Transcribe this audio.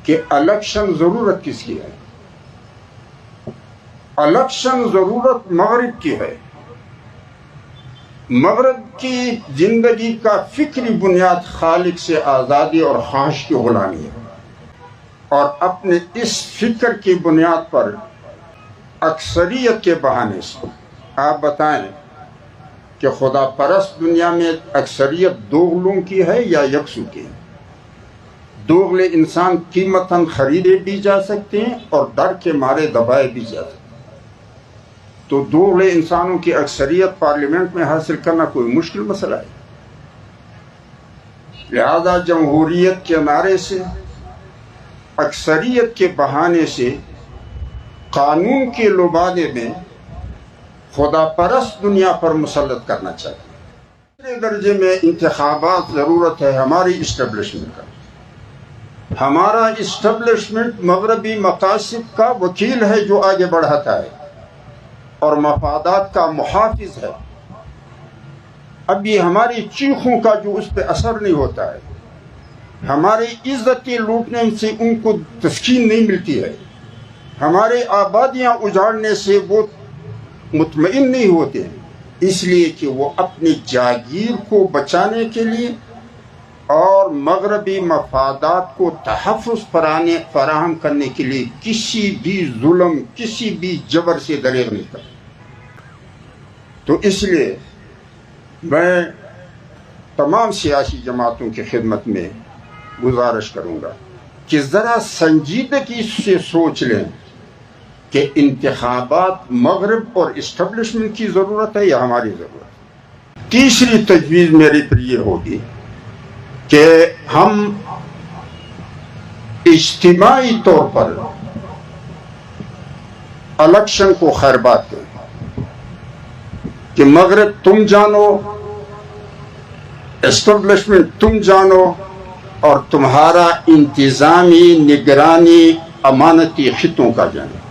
کہ الیکشن ضرورت کس کی ہے؟ الیکشن ضرورت مغرب کی ہے. مغرب کی زندگی کا فکری بنیاد خالق سے آزادی اور خواہش کی غلامی ہے، اور اپنے اس فکر کی بنیاد پر اکثریت کے بہانے سے آپ بتائیں کہ خدا پرست دنیا میں اکثریت دوغلوں کی ہے یا یکسو کی ہے؟ دوغلے انسان قیمتاً خریدے بھی جا سکتے ہیں اور ڈر کے مارے دبائے بھی جا سکتے ہیں. تو دوغلے انسانوں کی اکثریت پارلیمنٹ میں حاصل کرنا کوئی مشکل مسئلہ ہے؟ لہذا جمہوریت کے نعرے سے، اکثریت کے بہانے سے قانون کے لبادے میں خدا پرست دنیا پر مسلط کرنا چاہیے. دوسرے درجے میں انتخابات ضرورت ہے ہماری اسٹیبلشمنٹ کا. ہمارا اسٹیبلشمنٹ مغربی مقاصد کا وکیل ہے جو آگے بڑھاتا ہے اور مفادات کا محافظ ہے. اب یہ ہماری چیخوں کا جو اس پہ اثر نہیں ہوتا ہے، ہماری عزتیں لوٹنے سے ان کو تسکین نہیں ملتی ہے، ہمارے آبادیاں اجاڑنے سے وہ مطمئن نہیں ہوتے ہیں، اس لیے کہ وہ اپنی جاگیر کو بچانے کے لیے اور مغربی مفادات کو تحفظ فراہم کرنے کے لیے کسی بھی ظلم، کسی بھی جبر سے دریغ نہیں کرتے. تو اس لیے میں تمام سیاسی جماعتوں کی خدمت میں گزارش کروں گا کہ ذرا سنجیدگی سے سوچ لیں کہ انتخابات مغرب اور اسٹیبلشمنٹ کی ضرورت ہے یا ہماری ضرورت ہے. تیسری تجویز میری پر یہ ہوگی کہ ہم اجتماعی طور پر الیکشن کو خیرباد کریں کہ مغرب تم جانو، اسٹیبلشمنٹ تم جانو، اور تمہارا انتظامی، نگرانی، امانتی خطوں کا جانے.